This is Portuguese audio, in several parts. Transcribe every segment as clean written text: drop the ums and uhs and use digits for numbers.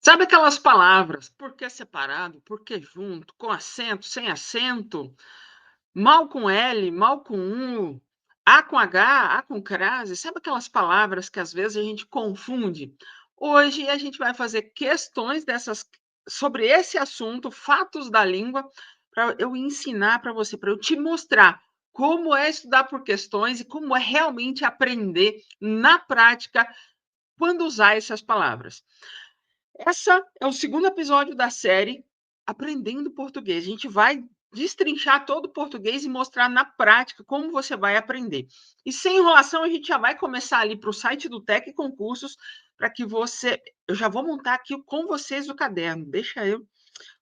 Sabe aquelas palavras, por que separado, por que junto, com acento, sem acento, mal com L, mal com U, A com H, A com crase, sabe aquelas palavras que às vezes a gente confunde? Hoje a gente vai fazer questões dessas sobre esse assunto, fatos da língua, para eu ensinar para você, para eu te mostrar como é estudar por questões e como é realmente aprender na prática quando usar essas palavras. Essa é o segundo episódio da série Aprendendo Português. A gente vai destrinchar todo o português e mostrar na prática como você vai aprender. E sem enrolação, a gente já vai começar ali para o site do Tec Concursos para que você. Eu já vou montar aqui com vocês o caderno. Deixa eu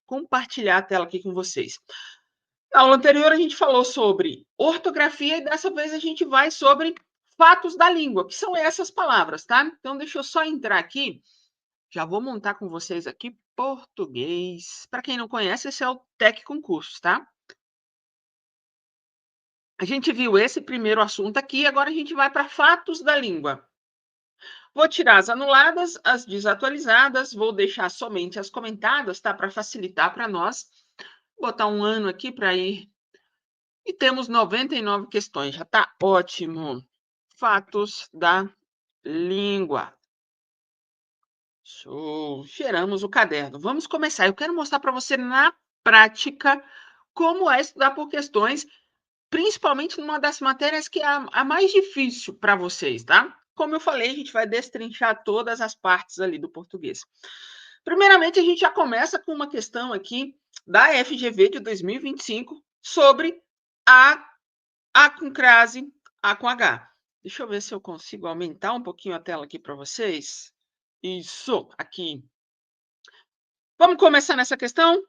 compartilhar a tela aqui com vocês. Na aula anterior, a gente falou sobre ortografia e dessa vez a gente vai sobre fatos da língua, que são essas palavras, tá? Então, deixa eu só entrar aqui. Já vou montar com vocês aqui português. Para quem não conhece, esse é o Tec Concursos, tá? A gente viu esse primeiro assunto aqui, agora a gente vai para fatos da língua. Vou tirar as anuladas, as desatualizadas, vou deixar somente as comentadas, tá? Para facilitar para nós. Vou botar um ano aqui para ir. E temos 99 questões, já está ótimo. Fatos da língua. Show! Geramos o caderno. Vamos começar. Eu quero mostrar para você na prática como é estudar por questões, principalmente numa das matérias que é a mais difícil para vocês, tá? Como eu falei, a gente vai destrinchar todas as partes ali do português. Primeiramente, a gente já começa com uma questão aqui da FGV de 2025 sobre a, a com crase, A com H. Deixa eu ver se eu consigo aumentar um pouquinho a tela aqui para vocês. Isso, aqui. Vamos começar nessa questão?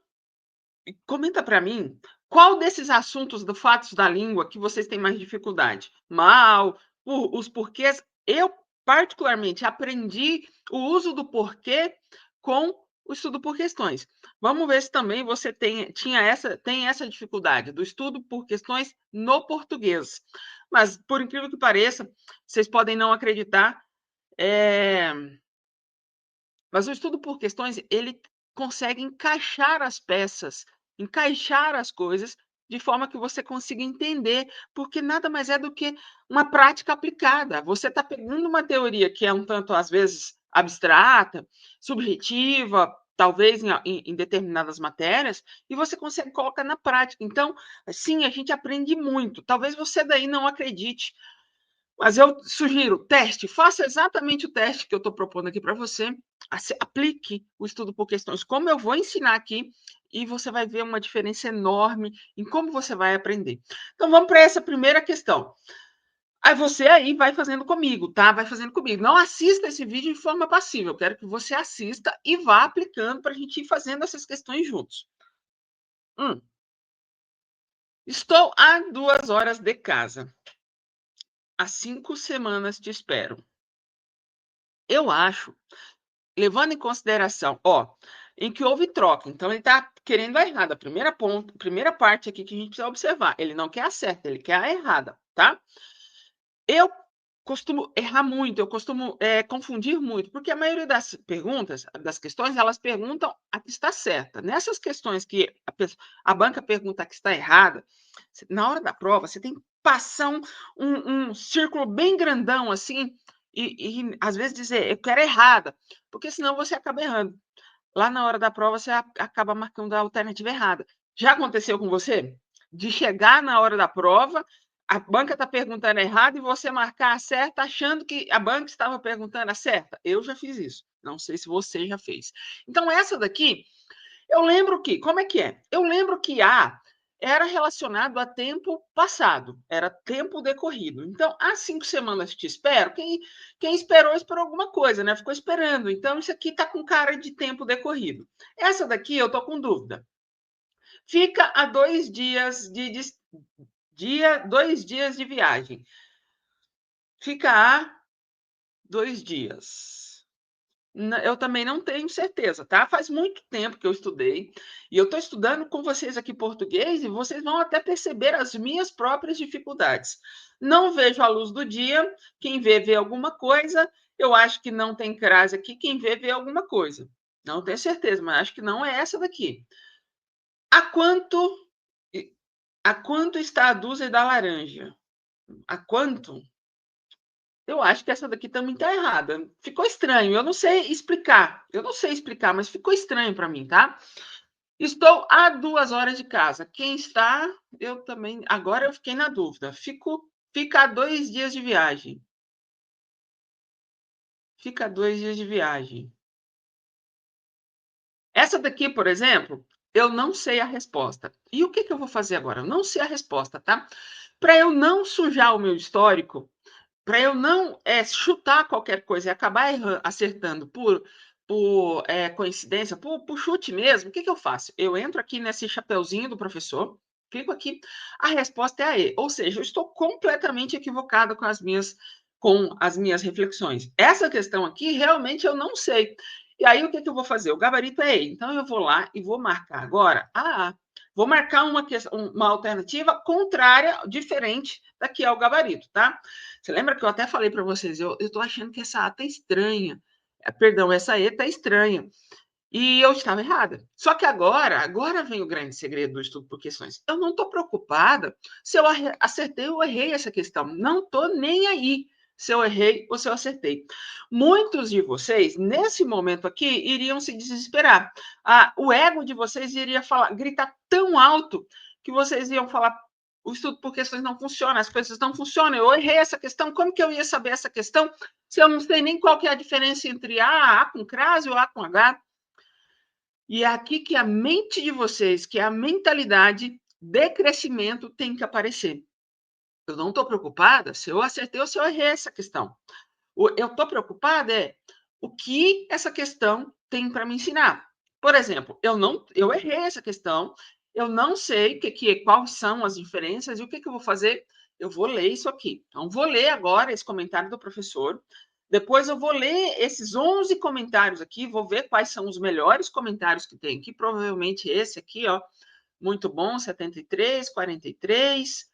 Comenta para mim, qual desses assuntos do fatos da língua que vocês têm mais dificuldade? Mal, os porquês. Eu, particularmente, aprendi o uso do porquê com o estudo por questões. Vamos ver se também você tem essa dificuldade do estudo por questões no português. Mas, por incrível que pareça, vocês podem não acreditar, é, mas o estudo por questões, ele consegue encaixar as peças, encaixar as coisas de forma que você consiga entender, porque nada mais é do que uma prática aplicada. Você está pegando uma teoria que é um tanto, às vezes, abstrata, subjetiva, talvez em determinadas matérias, e você consegue colocar na prática. Então, sim, a gente aprende muito. Talvez você daí não acredite, mas eu sugiro, teste, faça exatamente o teste que eu estou propondo aqui para você, aplique o estudo por questões, como eu vou ensinar aqui, e você vai ver uma diferença enorme em como você vai aprender. Então, vamos para essa primeira questão. Aí você aí vai fazendo comigo, tá? Vai fazendo comigo. Não assista esse vídeo de forma passiva, eu quero que você assista e vá aplicando para a gente ir fazendo essas questões juntos. Hum. Estou a 2 horas de casa. Há 5 semanas te espero. Eu acho, levando em consideração, em que houve troca, então ele está querendo a errada. Primeira parte aqui que a gente precisa observar, ele não quer a certa, ele quer a errada, tá? Eu costumo errar muito, eu costumo confundir muito, porque a maioria das perguntas, das questões, elas perguntam a que está certa. Nessas questões que a banca pergunta a que está errada, na hora da prova, você tem que passar um círculo bem grandão assim, e às vezes dizer, eu quero errada, porque senão você acaba errando. Lá na hora da prova, você acaba marcando a alternativa errada. Já aconteceu com você? De chegar na hora da prova, a banca está perguntando errado e você marcar a certa, achando que a banca estava perguntando a certa? Eu já fiz isso. Não sei se você já fez. Então, essa daqui, eu lembro que, como é que é? Eu lembro que A era relacionado a tempo passado, era tempo decorrido. Então, há 5 semanas te espero. Quem esperou, esperou alguma coisa, né? Ficou esperando. Então, isso aqui está com cara de tempo decorrido. Essa daqui eu estou com dúvida. Fica a 2 dias de viagem. Fica a 2 dias. Eu também não tenho certeza, tá? Faz muito tempo que eu estudei e eu estou estudando com vocês aqui português e vocês vão até perceber as minhas próprias dificuldades. Não vejo a luz do dia, quem vê, vê alguma coisa. Eu acho que não tem crase aqui, quem vê, vê alguma coisa. Não tenho certeza, mas acho que não é essa daqui. A quanto e a quanto está a dúzia da laranja? A quanto? Eu acho que essa daqui também está errada. Ficou estranho, eu não sei explicar, mas ficou estranho para mim, tá. Estou a 2 horas de casa. Quem está, eu também agora eu fiquei na dúvida. Fica a 2 dias de viagem. Fica a 2 dias de viagem. Essa daqui, por exemplo, eu não sei a resposta. E o que que eu vou fazer agora? Eu não sei a resposta, tá. Para eu não sujar o meu histórico, para eu não, chutar qualquer coisa e acabar acertando por coincidência, por chute mesmo, o que que eu faço? Eu entro aqui nesse chapeuzinho do professor, clico aqui, a resposta é a E, ou seja, eu estou completamente equivocada com as minhs reflexões. Essa questão aqui, realmente, eu não sei. E aí, o que que eu vou fazer? O gabarito é E, então eu vou lá e vou marcar agora a A. Vou marcar uma alternativa contrária, diferente da que é o gabarito, tá? Você lembra que eu até falei para vocês, eu estou achando que essa A está estranha. Perdão, essa E está estranha. E eu estava errada. Só que agora vem o grande segredo do estudo por questões. Eu não estou preocupada se eu acertei ou errei essa questão. Não estou nem aí se eu errei ou se eu acertei. Muitos de vocês, nesse momento aqui, iriam se desesperar. O ego de vocês iria gritar tão alto que vocês iam falar: o estudo por questões não funciona, as coisas não funcionam. Eu errei essa questão, como que eu ia saber essa questão se eu não sei nem qual que é a diferença entre A com crase ou A com H? E é aqui que a mente de vocês, que é a mentalidade de crescimento, tem que aparecer. Eu não estou preocupada se eu acertei ou se eu errei essa questão. Eu estou preocupada o que essa questão tem para me ensinar. Por exemplo, eu errei essa questão, eu não sei quais são as diferenças e o que, que eu vou fazer. Eu vou ler isso aqui. Então, vou ler agora esse comentário do professor. Depois eu vou ler esses 11 comentários aqui, vou ver quais são os melhores comentários que tem aqui. Provavelmente esse aqui, ó, muito bom, 73, 43.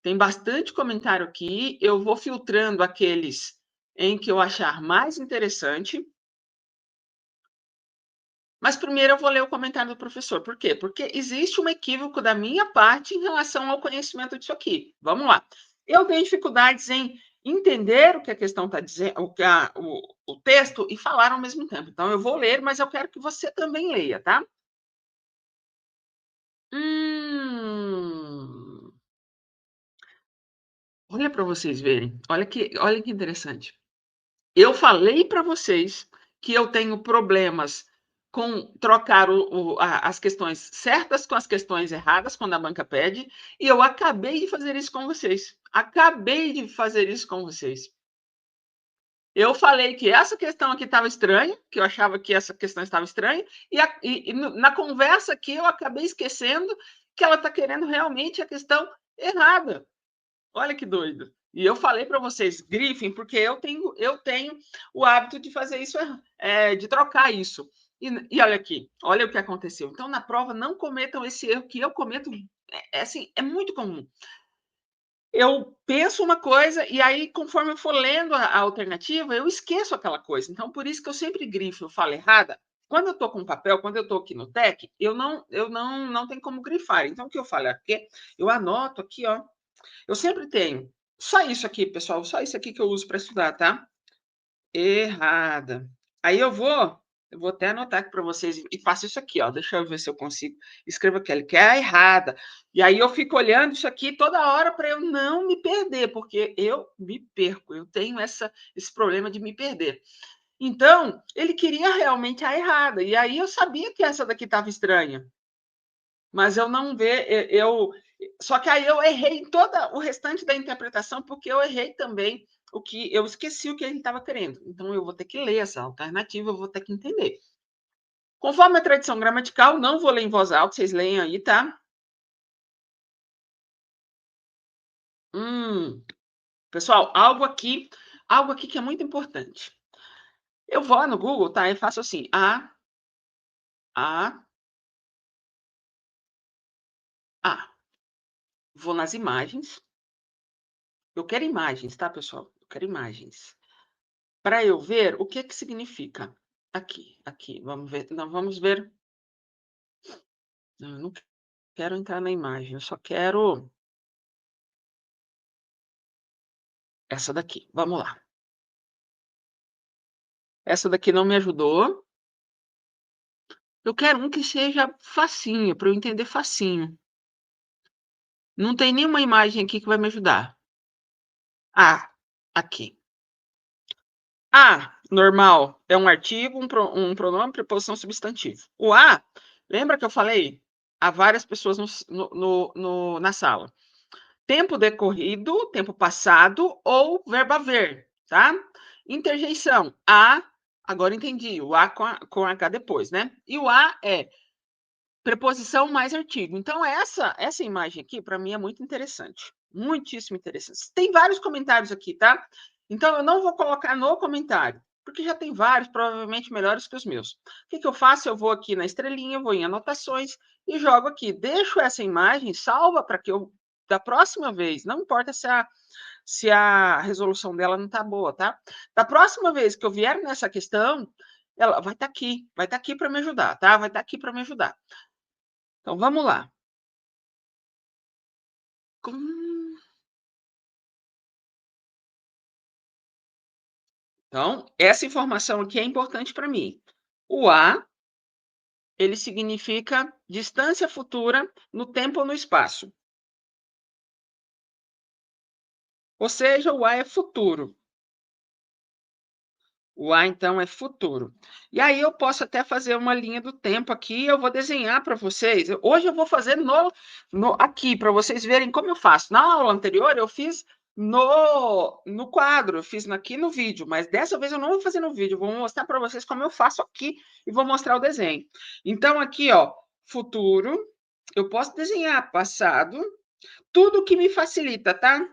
Tem bastante comentário aqui. Eu vou filtrando aqueles em que eu achar mais interessante. Mas primeiro eu vou ler o comentário do professor. Por quê? Porque existe um equívoco da minha parte em relação ao conhecimento disso aqui. Vamos lá. Eu tenho dificuldades em entender o que a questão está dizendo, o texto e falar ao mesmo tempo. Então eu vou ler, mas eu quero que você também leia, tá? Hum, olha para vocês verem. Olha que interessante. Eu falei para vocês que eu tenho problemas com trocar as questões certas com as questões erradas quando a banca pede, e eu acabei de fazer isso com vocês. Acabei de fazer isso com vocês. Eu falei que essa questão aqui estava estranha, que eu achava que essa questão estava estranha, na conversa aqui eu acabei esquecendo que ela está querendo realmente a questão errada. Olha que doido. E eu falei para vocês, grifem, porque eu tenho o hábito de fazer isso, de trocar isso. E olha aqui, olha o que aconteceu. Então, na prova, não cometam esse erro que eu cometo, assim, é muito comum. Eu penso uma coisa e aí, conforme eu for lendo a alternativa, eu esqueço aquela coisa. Então, por isso que eu sempre grifo, eu falo errada. Quando eu estou com papel, quando eu estou aqui no TEC, eu não tenho como grifar. Então, o que eu falo é que eu anoto aqui, ó, eu sempre tenho. Só isso aqui, pessoal, só isso aqui que eu uso para estudar, tá? Errada. Aí eu vou até anotar aqui para vocês e faço isso aqui, ó. Deixa eu ver se eu consigo. Escreva aqui, que é a errada. E aí eu fico olhando isso aqui toda hora para eu não me perder, porque eu me perco. Eu tenho esse problema de me perder. Então, ele queria realmente a errada. E aí eu sabia que essa daqui estava estranha. Mas eu não vê, só que aí eu errei toda o restante da interpretação, porque eu errei também eu esqueci o que ele estava querendo. Então eu vou ter que ler essa alternativa, eu vou ter que entender. Conforme a tradição gramatical, não vou ler em voz alta, vocês leem aí, tá? Pessoal, algo aqui que é muito importante. Eu vou lá no Google, tá? E faço assim, a, a. Vou nas imagens. Eu quero imagens, tá, pessoal? Eu quero imagens. Para eu ver o que que significa. aqui, vamos ver, não, vamos ver. Não, eu não quero entrar na imagem, eu só quero essa daqui, vamos lá. Essa daqui não me ajudou. Eu quero um que seja facinho, para eu entender facinho. Não tem nenhuma imagem aqui que vai me ajudar. Ah, aqui. A, normal, é um artigo, um pronome, preposição, substantivo. O a, lembra que eu falei? Há várias pessoas na sala. Tempo decorrido, tempo passado ou verbo haver, tá? Interjeição, a, agora entendi, o a com H depois, né? E o a é preposição mais artigo. Então, essa imagem aqui, para mim, é muito interessante. Muitíssimo interessante. Tem vários comentários aqui, tá? Então, eu não vou colocar no comentário, porque já tem vários, provavelmente melhores que os meus. O que eu faço? Eu vou aqui na estrelinha, vou em anotações e jogo aqui. Deixo essa imagem salva para que eu, da próxima vez, não importa se a resolução dela não está boa, tá? Da próxima vez que eu vier nessa questão, ela vai estar aqui para me ajudar, tá? Vai estar aqui para me ajudar. Então, vamos lá. Então, essa informação aqui é importante para mim. O a, ele significa distância futura no tempo ou no espaço. Ou seja, o a é futuro. O a, então, é futuro. E aí eu posso até fazer uma linha do tempo aqui, eu vou desenhar para vocês. Hoje eu vou fazer aqui, para vocês verem como eu faço. Na aula anterior, eu fiz no quadro, eu fiz aqui no vídeo, mas dessa vez eu não vou fazer no vídeo, eu vou mostrar para vocês como eu faço aqui e vou mostrar o desenho. Então, aqui, ó, futuro, eu posso desenhar passado, tudo que me facilita, tá?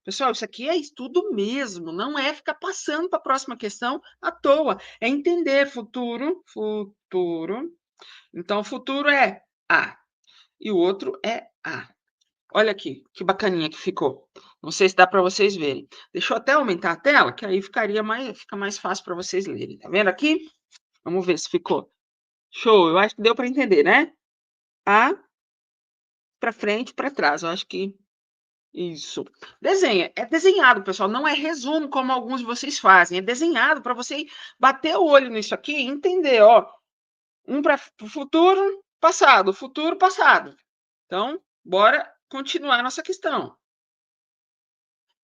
Pessoal, isso aqui é estudo mesmo, não é ficar passando para a próxima questão à toa. É entender futuro, futuro. Então, futuro é A e o outro é A. Olha aqui, que bacaninha que ficou. Não sei se dá para vocês verem. Deixa eu até aumentar a tela, que aí fica mais fácil para vocês lerem. Tá vendo aqui? Vamos ver se ficou. Show, eu acho que deu para entender, né? A para frente, para trás. Eu acho que isso. Desenha. É desenhado, pessoal. Não é resumo, como alguns de vocês fazem. É desenhado para você bater o olho nisso aqui e entender, ó. Um para o futuro, passado. Futuro, passado. Então, bora continuar nossa questão.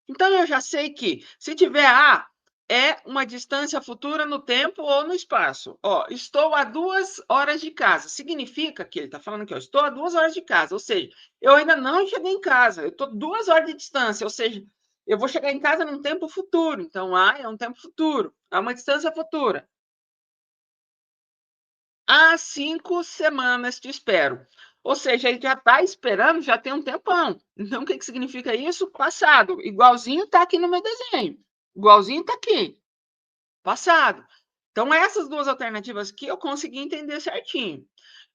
Então, eu já sei que, se tiver A, é uma distância futura no tempo ou no espaço. Ó, estou a 2 horas de casa. Significa que ele está falando aqui, ó, estou a 2 horas de casa. Ou seja, eu ainda não cheguei em casa. Eu estou 2 horas de distância. Ou seja, eu vou chegar em casa num tempo futuro. Então, A é um tempo futuro. É uma distância futura. Há 5 semanas te espero. Ou seja, ele já está esperando, já tem um tempão. Então, o que significa isso? Passado. Igualzinho está aqui no meu desenho. Igualzinho está aqui. Passado. Então, essas duas alternativas aqui eu consegui entender certinho.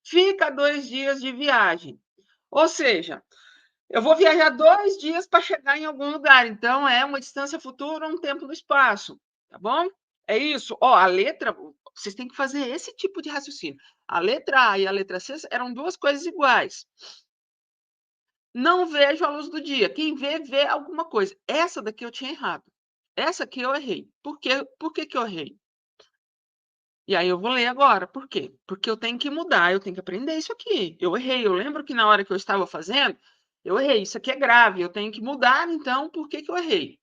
Fica 2 dias de viagem. Ou seja, eu vou viajar 2 dias para chegar em algum lugar. Então, é uma distância futura, um tempo no espaço. Tá bom? É isso. Ó, a letra, vocês têm que fazer esse tipo de raciocínio. A letra A e a letra C eram duas coisas iguais. Não vejo a luz do dia. Quem vê, vê alguma coisa. Essa daqui eu tinha errado. Essa aqui eu errei. Por que que eu errei? E aí eu vou ler agora. Por quê? Porque eu tenho que mudar, eu tenho que aprender isso aqui. Eu errei. Eu lembro que na hora que eu estava fazendo, eu errei. Isso aqui é grave. Eu tenho que mudar, então, por que que eu errei?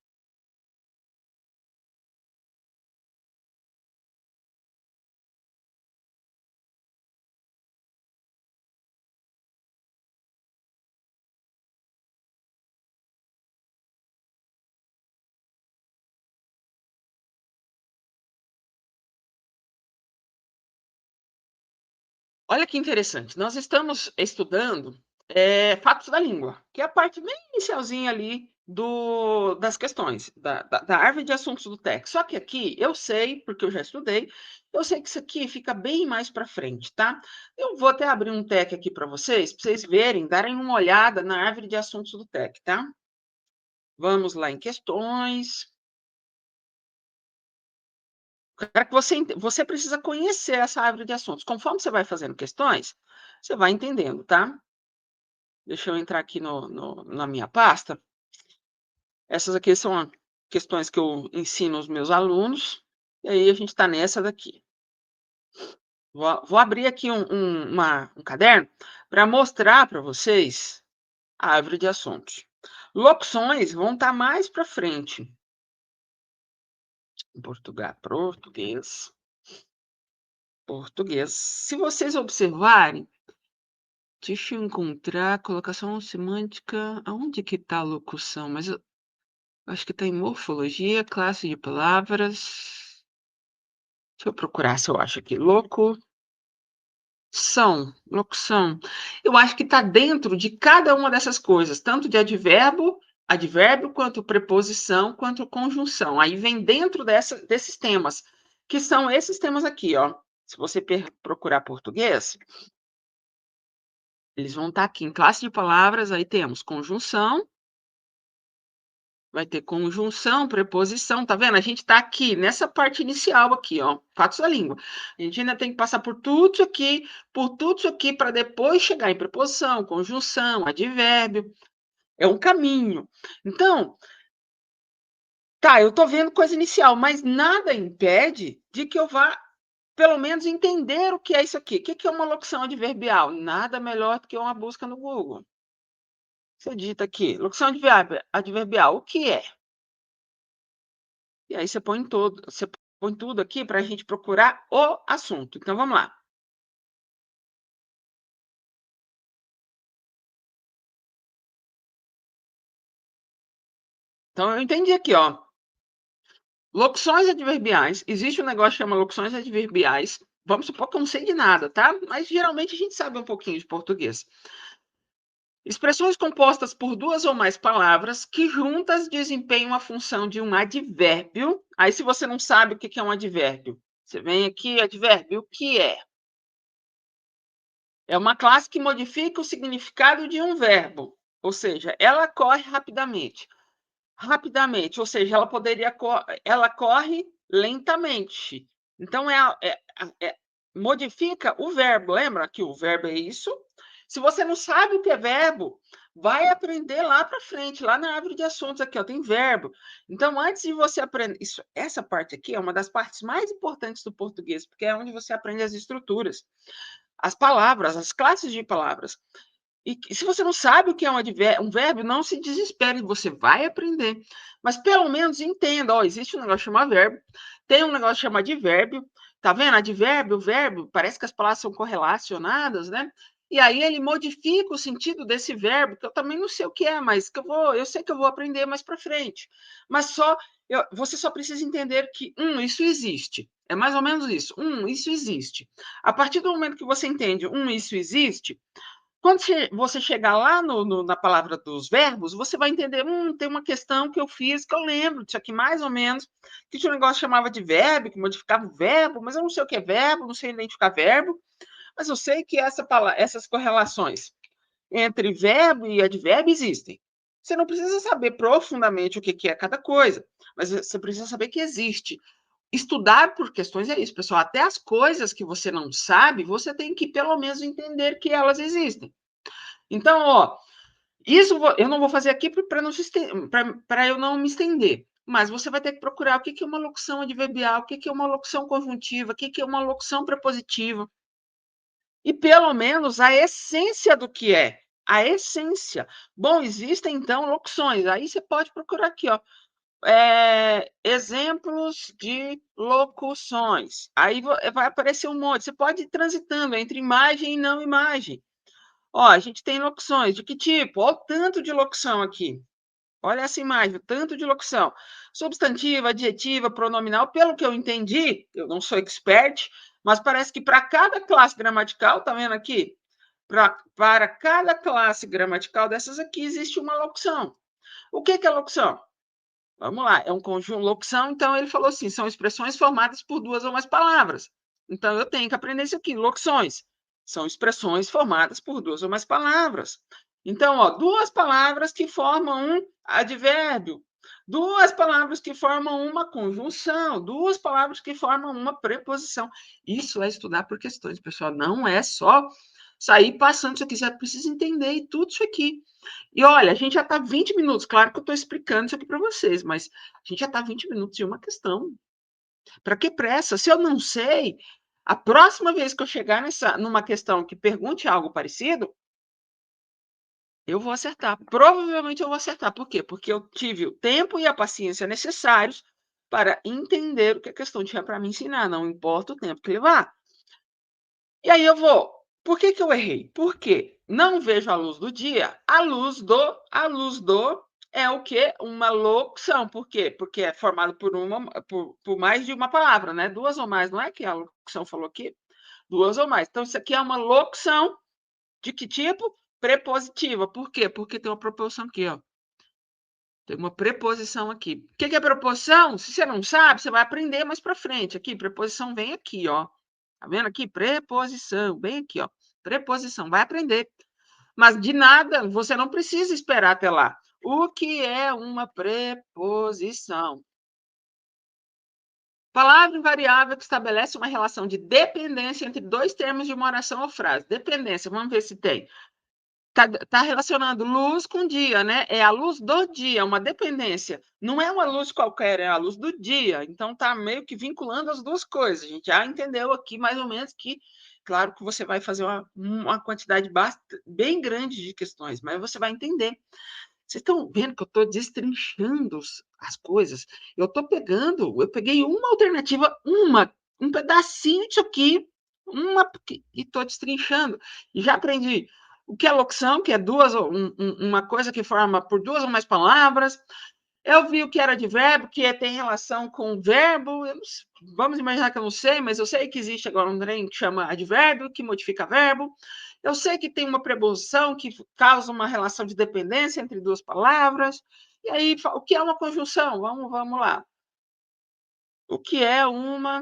Olha que interessante. Nós estamos estudando fatos da língua, que é a parte bem inicialzinha ali das questões, da árvore de assuntos do texto. Só que aqui eu sei, porque eu já estudei, eu sei que isso aqui fica bem mais para frente, tá? Eu vou até abrir um TEC aqui para vocês verem, darem uma olhada na árvore de assuntos do TEC, tá? Vamos lá em questões. quero que você precisa conhecer essa árvore de assuntos. Conforme você vai fazendo questões, você vai entendendo, tá? Deixa eu entrar aqui na minha pasta. Essas aqui são questões que eu ensino aos meus alunos, e aí a gente está nessa daqui. Vou abrir aqui um caderno para mostrar para vocês a árvore de assuntos. Locuções vão estar mais para frente. Português. Se vocês observarem, deixa eu encontrar colocação semântica. Aonde que está a locução? Mas eu acho que está em morfologia, classe de palavras. Deixa eu procurar se eu acho aqui. Locução. Eu acho que está dentro de cada uma dessas coisas, tanto de advérbio, quanto preposição, quanto conjunção. Aí vem dentro desses temas, que são esses temas aqui, ó. Se você procurar português, eles vão estar aqui em classe de palavras, aí temos conjunção, vai ter conjunção, preposição, tá vendo? A gente está aqui nessa parte inicial aqui, ó, fatos da língua. A gente ainda tem que passar por tudo isso aqui para depois chegar em preposição, conjunção, advérbio. É um caminho. Então, tá, eu tô vendo coisa inicial, mas nada impede de que eu vá pelo menos entender o que é isso aqui. O que é uma locução adverbial? Nada melhor do que uma busca no Google. Você digita aqui, locução adverbial, o que é? E aí você põe tudo aqui para a gente procurar o assunto. Então, vamos lá. Então, eu entendi aqui, ó. Locuções adverbiais. Existe um negócio que chama locuções adverbiais. Vamos supor que eu não sei de nada, tá? Mas geralmente a gente sabe um pouquinho de português. Expressões compostas por duas ou mais palavras que juntas desempenham a função de um advérbio. Aí, se você não sabe o que é um advérbio, você vem aqui, advérbio, o que é? É uma classe que modifica o significado de um verbo, ou seja, ela corre rapidamente. Rapidamente, ou seja, ela corre lentamente. Então, modifica o verbo. Lembra que o verbo é isso? Se você não sabe o que é verbo, vai aprender lá para frente, lá na árvore de assuntos aqui, ó, tem verbo. Então, antes de você aprender, essa parte aqui é uma das partes mais importantes do português, porque é onde você aprende as estruturas, as palavras, as classes de palavras. E se você não sabe o que é um verbo, não se desespere, você vai aprender. Mas pelo menos entenda, ó, existe um negócio chamado verbo, tem um negócio chamado advérbio, tá vendo? Advérbio, verbo, parece que as palavras são correlacionadas, né? E aí ele modifica o sentido desse verbo, que eu também não sei o que é, mas eu sei que eu vou aprender mais para frente. Mas você só precisa entender que, isso existe. É mais ou menos isso. Isso existe. A partir do momento que você entende, isso existe, quando você chegar lá na palavra dos verbos, você vai entender, tem uma questão que eu fiz, que eu lembro disso aqui mais ou menos, que tinha um negócio que chamava de verbo, que modificava o verbo, mas eu não sei o que é verbo, não sei identificar verbo, mas eu sei que essas correlações entre verbo e advérbio existem. Você não precisa saber profundamente o que é cada coisa, mas você precisa saber que existe. Estudar por questões é isso, pessoal. Até as coisas que você não sabe, você tem que pelo menos entender que elas existem. Então, ó, isso eu não vou fazer aqui para eu não me estender. Mas você vai ter que procurar o que é uma locução adverbial, o que é uma locução conjuntiva, o que é uma locução prepositiva. E pelo menos a essência do que é. A essência. Bom, existem então locuções. Aí você pode procurar aqui, ó. Exemplos de locuções. Aí vai aparecer um monte. Você pode ir transitando entre imagem e não imagem. Ó, a gente tem locuções. De que tipo? Olha o tanto de locução aqui. Olha essa imagem, o tanto de locução. Substantiva, adjetiva, pronominal. Pelo que eu entendi, eu não sou expert, mas parece que para cada classe gramatical, tá vendo aqui? Para cada classe gramatical dessas aqui, existe uma locução. O que é locução? Vamos lá, é um conjunto locução, então ele falou assim, são expressões formadas por duas ou mais palavras. Então eu tenho que aprender isso aqui, locuções. São expressões formadas por duas ou mais palavras. Então, ó, duas palavras que formam um advérbio. duas palavras que formam uma conjunção, duas palavras que formam uma preposição. Isso é estudar por questões, pessoal. Não é só sair passando isso aqui. Você precisa entender tudo isso aqui. E olha, a gente já está 20 minutos. Claro que eu estou explicando isso aqui para vocês, mas a gente já está 20 minutos de uma questão. Para que pressa? Se eu não sei, a próxima vez que eu chegar numa questão que pergunte algo parecido, eu vou acertar. Provavelmente eu vou acertar. Por quê? Porque eu tive o tempo e a paciência necessários para entender o que a questão tinha para me ensinar, não importa o tempo que levar. E aí eu vou. Por que que eu errei? Porque não vejo a luz do dia. A luz do é o quê? Uma locução. Por quê? Porque é formado por mais de uma palavra, né? Duas ou mais, não é que a locução falou aqui? Duas ou mais. Então, isso aqui é uma locução de que tipo? Prepositiva. Por quê? Porque tem uma preposição aqui, ó. Tem uma preposição aqui. O que que é preposição? Se você não sabe, você vai aprender mais para frente. Aqui, preposição vem aqui, ó. Tá vendo aqui? Preposição, bem aqui, ó. Preposição, vai aprender. Mas de nada, você não precisa esperar até lá. O que é uma preposição? Palavra invariável que estabelece uma relação de dependência entre dois termos de uma oração ou frase. Dependência, vamos ver se tem. Tá relacionando luz com dia, né? É a luz do dia, uma dependência. Não é uma luz qualquer, é a luz do dia. Então tá meio que vinculando as duas coisas. A gente já entendeu aqui mais ou menos que, claro que você vai fazer uma quantidade bem grande de questões, mas você vai entender. Vocês estão vendo que eu estou destrinchando as coisas? Eu peguei uma alternativa, um pedacinho disso aqui, e estou destrinchando. E já aprendi o que é locução, que é uma coisa que forma por duas ou mais palavras. Eu vi o que era advérbio, tem relação com verbo. Vamos imaginar que eu não sei, mas eu sei que existe agora um trem que chama advérbio, que modifica verbo. Eu sei que tem uma preposição que causa uma relação de dependência entre duas palavras. E aí, o que é uma conjunção? Vamos lá. O que é uma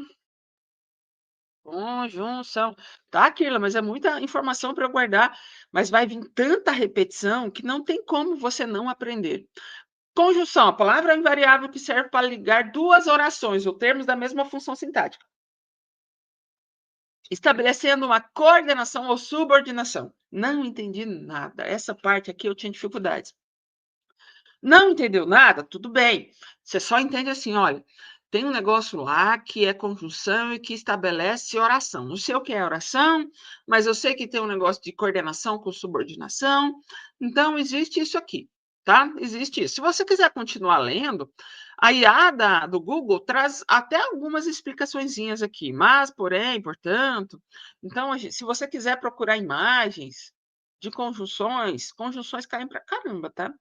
conjunção? Tá, Kirla, mas é muita informação para eu guardar. Mas vai vir tanta repetição que não tem como você não aprender. Conjunção, a palavra invariável que serve para ligar duas orações ou termos da mesma função sintática, estabelecendo uma coordenação ou subordinação. Não entendi nada. Essa parte aqui eu tinha dificuldades. Não entendeu nada? Tudo bem. Você só entende assim, olha, tem um negócio lá que é conjunção e que estabelece oração. Não sei o que é oração, mas eu sei que tem um negócio de coordenação com subordinação. Então, existe isso aqui, tá? Existe isso. Se você quiser continuar lendo, a IA do Google traz até algumas explicaçõezinhas aqui, mas, porém, portanto. Então, se você quiser procurar imagens de conjunções, conjunções caem para caramba, tá?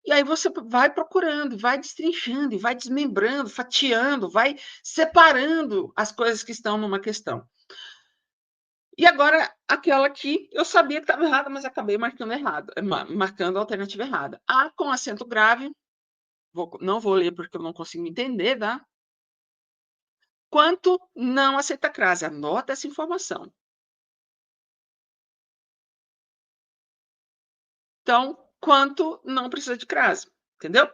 E aí você vai procurando, vai destrinchando e vai desmembrando, fatiando, vai separando as coisas que estão numa questão. E agora, aquela que eu sabia que estava errada, mas acabei marcando errado, marcando a alternativa errada. A com acento grave, não vou ler porque eu não consigo entender, tá? Quanto não aceita crase. Anota essa informação. Então, quanto não precisa de crase, entendeu?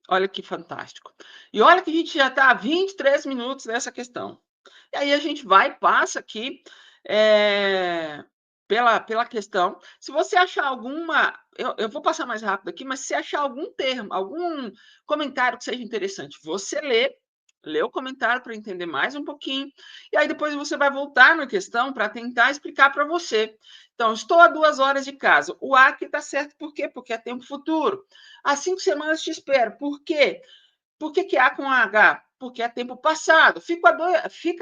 Olha que fantástico. E olha que a gente já está há 23 minutos nessa questão. E aí a gente vai e passa aqui pela questão. Se você achar alguma. Eu vou passar mais rápido aqui, mas se achar algum termo, algum comentário que seja interessante, você lê o comentário para entender mais um pouquinho, e aí depois você vai voltar na questão para tentar explicar para você. Então, estou a 2 horas de casa. O A aqui está certo, por quê? Porque é tempo futuro. Há 5 semanas te espero. Por quê? Por que A com H? Porque é tempo passado. Fica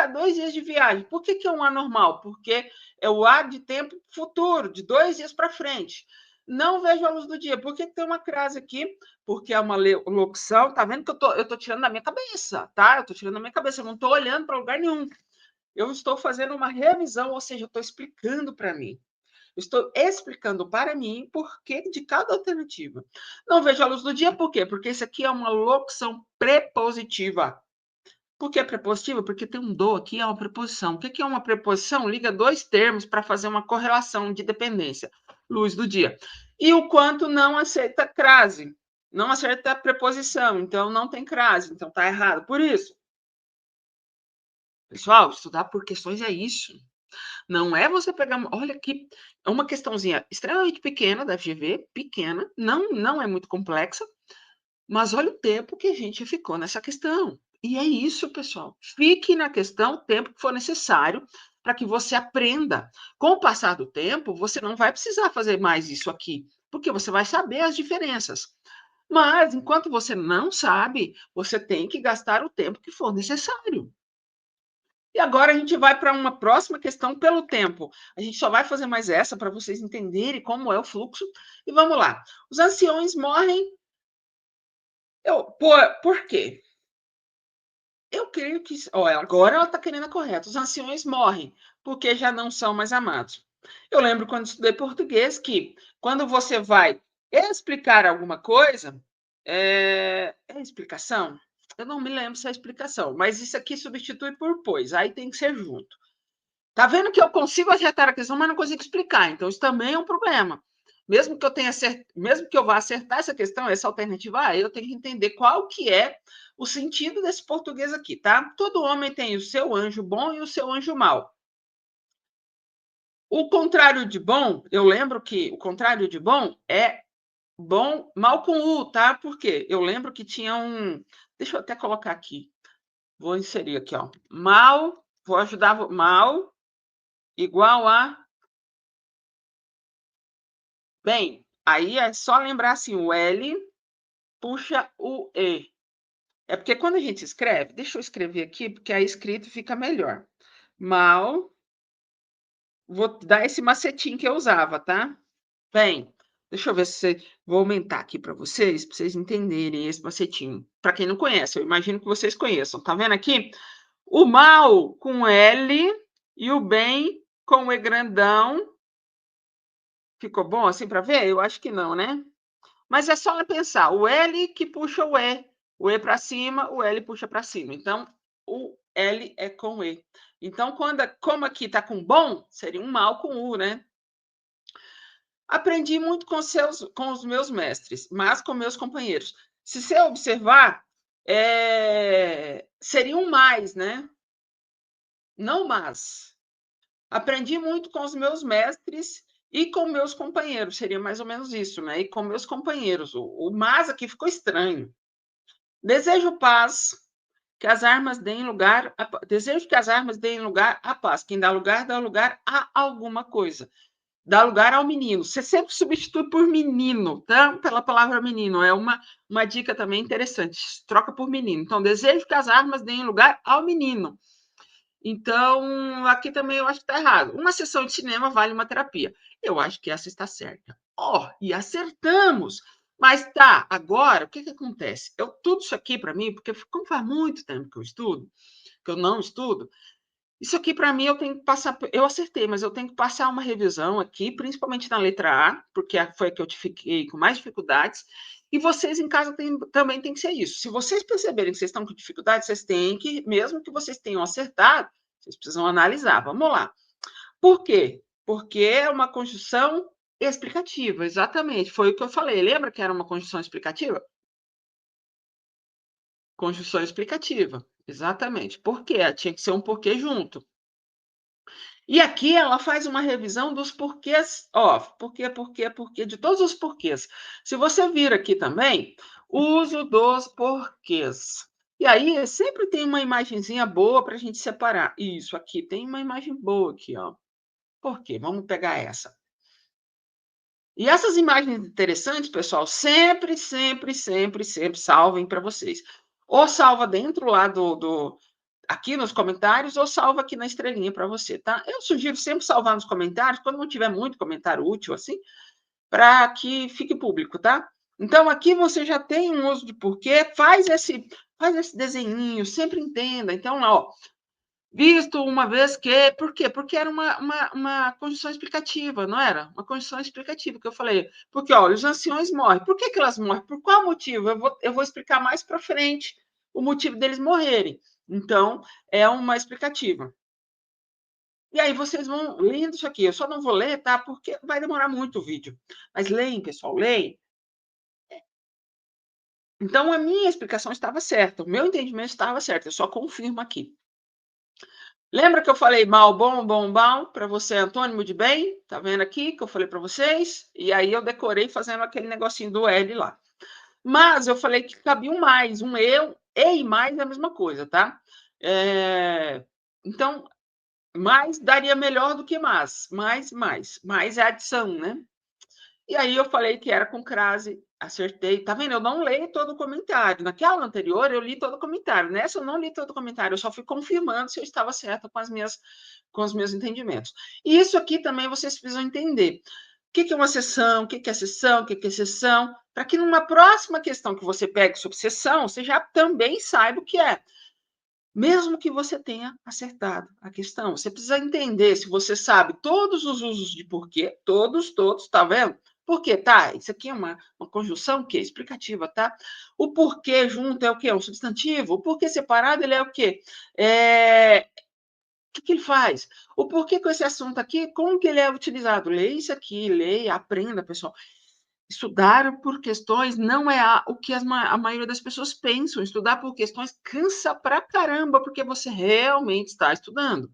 2 dias de viagem. Por que é um anormal? Porque é o A de tempo futuro, de 2 dias para frente. Não vejo a luz do dia. Por que tem uma crase aqui? Porque é uma locução. Tá vendo que eu tô tirando da minha cabeça, tá? Eu tô tirando da minha cabeça. Eu não estou olhando para lugar nenhum. Eu estou fazendo uma revisão, ou seja, eu estou explicando para mim. Eu estou explicando para mim por que de cada alternativa. Não vejo a luz do dia, por quê? Porque isso aqui é uma locução prepositiva. Por que é prepositiva? Porque tem um do aqui, é uma preposição. O que é uma preposição? Liga dois termos para fazer uma correlação de dependência. Luz do dia. E o quanto não aceita crase. Não acerta a preposição, então não tem crase, então tá errado. Por isso, pessoal, estudar por questões é isso. Não é você pegar, olha aqui, é uma questãozinha extremamente pequena da FGV, pequena, não é muito complexa, mas olha o tempo que a gente ficou nessa questão. E é isso, pessoal. Fique na questão o tempo que for necessário para que você aprenda. Com o passar do tempo, você não vai precisar fazer mais isso aqui, porque você vai saber as diferenças. Mas, enquanto você não sabe, você tem que gastar o tempo que for necessário. E agora a gente vai para uma próxima questão pelo tempo. A gente só vai fazer mais essa para vocês entenderem como é o fluxo. E vamos lá. Os anciões morrem. Por quê? Eu creio que. Olha, agora ela está querendo a correta. Os anciões morrem porque já não são mais amados. Eu lembro quando estudei português que quando você vai explicar alguma coisa, é explicação? Eu não me lembro se é explicação, mas isso aqui substitui por pois, aí tem que ser junto. Tá vendo que eu consigo acertar a questão, mas não consigo explicar. Então, isso também é um problema. Mesmo que eu vá acertar essa questão, essa alternativa A, eu tenho que entender qual que é o sentido desse português aqui, tá? Todo homem tem o seu anjo bom e o seu anjo mau. O contrário de bom, eu lembro que o contrário de bom é bom, mal com U, tá? Por quê? Eu lembro que tinha um. Deixa eu até colocar aqui. Vou inserir aqui, ó. Mal, vou ajudar. Mal igual a. Bem, aí é só lembrar assim: o L puxa o E. É porque quando a gente escreve, deixa eu escrever aqui, porque aí escrito fica melhor. Mal, vou dar esse macetinho que eu usava, tá? Bem, deixa eu ver se vou aumentar aqui para vocês entenderem esse macetinho. Para quem não conhece, eu imagino que vocês conheçam. Tá vendo aqui? O mal com L e o bem com E grandão. Ficou bom assim para ver? Eu acho que não, né? Mas é só pensar, o L que puxa o E para cima, o L puxa para cima. Então, o L é com E. Então, como aqui está com bom, seria um mal com U, né? Aprendi muito com os meus mestres, mas com meus companheiros. Se você observar, seria um mais, né? Não mas. Aprendi muito com os meus mestres e com meus companheiros, seria mais ou menos isso, né? E com meus companheiros. O mas aqui ficou estranho. Desejo paz, que as armas deem lugar a, desejo que as armas deem lugar à paz. Quem dá lugar a alguma coisa. Dá lugar ao menino. Você sempre substitui por menino, tá? Pela palavra menino. É uma dica também interessante. Troca por menino. Então, desejo que as armas deem lugar ao menino. Então, aqui também eu acho que está errado. Uma sessão de cinema vale uma terapia. Eu acho que essa está certa. Ó, oh, e acertamos! Mas tá, agora, o que que acontece? Tudo isso aqui para mim, porque como faz muito tempo que eu estudo, que eu não estudo, isso aqui para mim eu tenho que passar, eu acertei, mas eu tenho que passar uma revisão aqui, principalmente na letra A, porque foi a que eu fiquei com mais dificuldades, e vocês em casa também tem que ser isso. Se vocês perceberem que vocês estão com dificuldade, vocês têm que, mesmo que vocês tenham acertado, vocês precisam analisar. Vamos lá. Por quê? Porque é uma conjunção explicativa, exatamente. Foi o que eu falei. Lembra que era uma conjunção explicativa? Conjunção explicativa, exatamente. Por quê? Tinha que ser um porquê junto. E aqui ela faz uma revisão dos porquês, ó, porquê, de todos os porquês. Se você vir aqui também, uso dos porquês. E aí sempre tem uma imagenzinha boa para a gente separar. Isso aqui tem uma imagem boa aqui, ó. Por quê? Vamos pegar essa. E essas imagens interessantes, pessoal, sempre salvem para vocês. Ou salva dentro lá aqui nos comentários, ou salva aqui na estrelinha para você, tá? Eu sugiro sempre salvar nos comentários, quando não tiver muito comentário útil assim, para que fique público, tá? Então, aqui você já tem um uso de porquê, faz esse desenhinho, sempre entenda. Então, ó, visto uma vez que. Por quê? Porque era uma condição explicativa, não era? Uma condição explicativa que eu falei. Porque, olha, os anciões morrem. Por que elas morrem? Por qual motivo? Eu vou explicar mais para frente o motivo deles morrerem. Então, é uma explicativa. E aí vocês vão lendo isso aqui. Eu só não vou ler, tá? Porque vai demorar muito o vídeo. Mas leem, pessoal, leem. Então, a minha explicação estava certa, o meu entendimento estava certo, eu só confirmo aqui. Lembra que eu falei mal, bom, bom, bom, para você é antônimo de bem? Tá vendo aqui que eu falei para vocês? E aí eu decorei fazendo aquele negocinho do L lá. Mas eu falei que cabia um mais, um eu, e mais é a mesma coisa, tá? Então, mais daria melhor do que mais é adição, né? E aí eu falei que era com crase, acertei. Tá vendo? Eu não leio todo o comentário. Naquela anterior, eu li todo o comentário. Nessa, eu não li todo o comentário. Eu só fui confirmando se eu estava certa com os meus entendimentos. E isso aqui também vocês precisam entender. O que é uma sessão? O que é sessão? O que é sessão? Para que numa próxima questão que você pegue sobre sessão, você já também saiba o que é. Mesmo que você tenha acertado a questão, você precisa entender se você sabe todos os usos de porquê, todos, tá vendo? Porquê, tá? Isso aqui é uma conjunção que é explicativa, tá? O porquê junto é o quê? É um substantivo. O porquê separado, ele é o quê? O que ele faz? O porquê com esse assunto aqui, como que ele é utilizado? Leia isso aqui, leia, aprenda, pessoal. Estudar por questões não é o que a maioria das pessoas pensam. Estudar por questões cansa pra caramba, porque você realmente está estudando.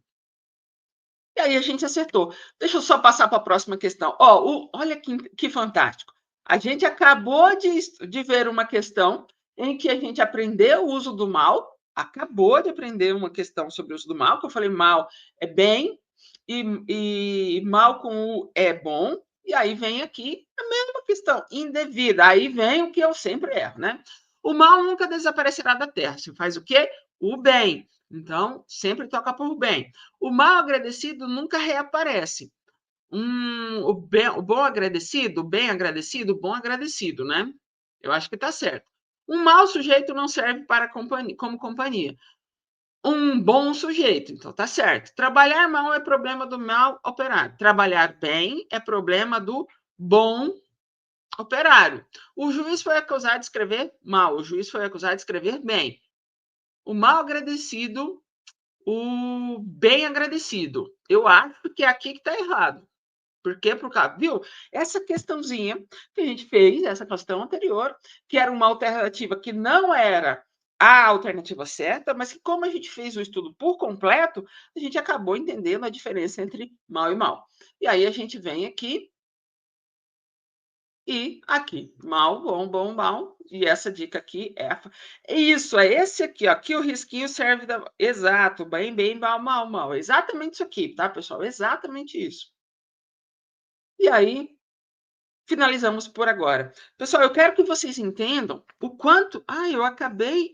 E aí a gente acertou. Deixa eu só passar para a próxima questão. Olha que fantástico. A gente acabou de ver uma questão em que a gente aprendeu o uso do mal, acabou de aprender uma questão sobre o uso do mal, que eu falei mal é bem, e mal com o é bom, e aí vem aqui a mesma questão, indevida. Aí vem o que eu sempre erro, né? O mal nunca desaparecerá da terra. Você faz o quê? O bem. Então, sempre toca por bem. O mal agradecido nunca reaparece. O bom agradecido, o bem agradecido, o bom agradecido, né? Eu acho que está certo. Um mau sujeito não serve para como companhia. Um bom sujeito, então tá certo. Trabalhar mal é problema do mal operário. Trabalhar bem é problema do bom operário. O juiz foi acusado de escrever mal, o juiz foi acusado de escrever bem. O mal agradecido, o bem agradecido. Eu acho que é aqui que está errado. Por quê? Por causa, viu? Essa questãozinha que a gente fez, essa questão anterior, que era uma alternativa que não era a alternativa certa, mas que como a gente fez o estudo por completo, a gente acabou entendendo a diferença entre mal e mal. E aí a gente vem aqui e aqui, mal, bom, bom, mal. E essa dica aqui é isso, é esse aqui, ó. Aqui o risquinho serve da. Exato, bem, bem, mal, mal, mal. Exatamente isso aqui, tá, pessoal? Exatamente isso. E aí, finalizamos por agora. Pessoal, eu quero que vocês entendam o quanto. Ah, eu acabei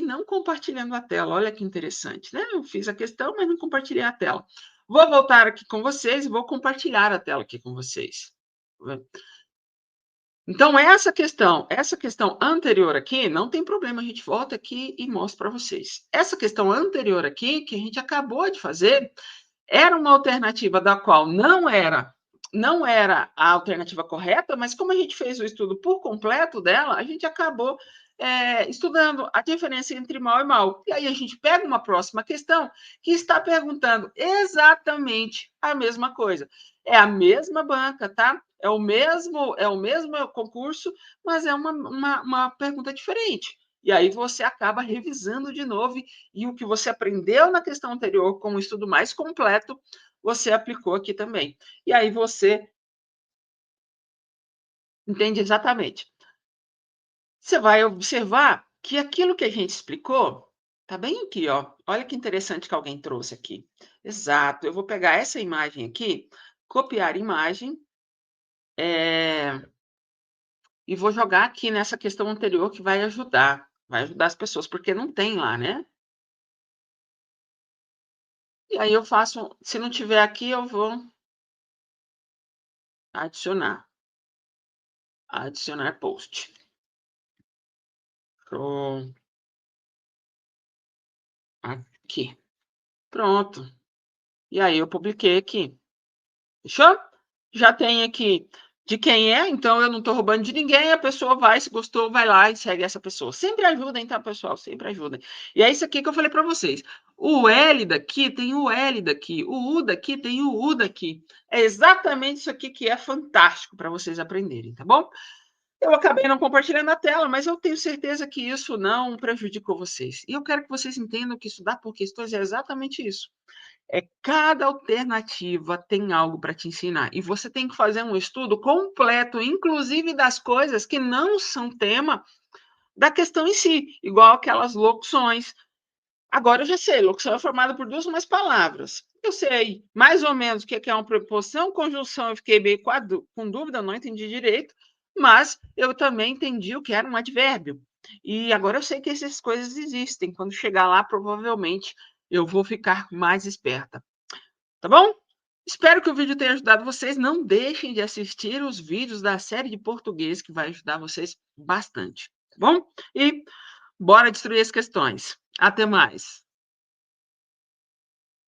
não compartilhando a tela. Olha que interessante, né? Eu fiz a questão, mas não compartilhei a tela. Vou voltar aqui com vocês e vou compartilhar a tela aqui com vocês. Então, essa questão anterior aqui, não tem problema, a gente volta aqui e mostra para vocês. Essa questão anterior aqui, que a gente acabou de fazer, era uma alternativa da qual não era a alternativa correta, mas como a gente fez o estudo por completo dela, a gente acabou estudando a diferença entre mal e mal. E aí a gente pega uma próxima questão que está perguntando exatamente a mesma coisa. É a mesma banca, tá? É o mesmo concurso, mas é uma pergunta diferente. E aí você acaba revisando de novo e o que você aprendeu na questão anterior com um estudo mais completo, você aplicou aqui também. E aí você entende exatamente. Você vai observar que aquilo que a gente explicou tá bem aqui, ó. Olha que interessante que alguém trouxe aqui. Exato. Eu vou pegar essa imagem aqui, copiar imagem, e vou jogar aqui nessa questão anterior que vai ajudar as pessoas, porque não tem lá, né? E aí eu faço, se não tiver aqui, eu vou adicionar post. Pronto, aqui. Pronto. E aí eu publiquei aqui. Fechou? Já tem aqui de quem é, então eu não estou roubando de ninguém, a pessoa vai, se gostou, vai lá e segue essa pessoa. Sempre ajudem, tá, pessoal? Sempre ajudem. E é isso aqui que eu falei para vocês. O L daqui tem o L daqui, o U daqui tem o U daqui. É exatamente isso aqui que é fantástico para vocês aprenderem, tá bom? Eu acabei não compartilhando a tela, mas eu tenho certeza que isso não prejudicou vocês. E eu quero que vocês entendam que estudar por questões é exatamente isso. Cada alternativa tem algo para te ensinar. E você tem que fazer um estudo completo, inclusive das coisas que não são tema da questão em si, igual aquelas locuções. Agora eu já sei, locução é formada por 2 ou mais palavras. Eu sei mais ou menos o que é uma preposição, conjunção eu fiquei meio com dúvida, não entendi direito, mas eu também entendi o que era um advérbio. E agora eu sei que essas coisas existem, quando chegar lá provavelmente eu vou ficar mais esperta, tá bom? Espero que o vídeo tenha ajudado vocês, não deixem de assistir os vídeos da série de português que vai ajudar vocês bastante, tá bom? E bora destruir as questões. Até mais.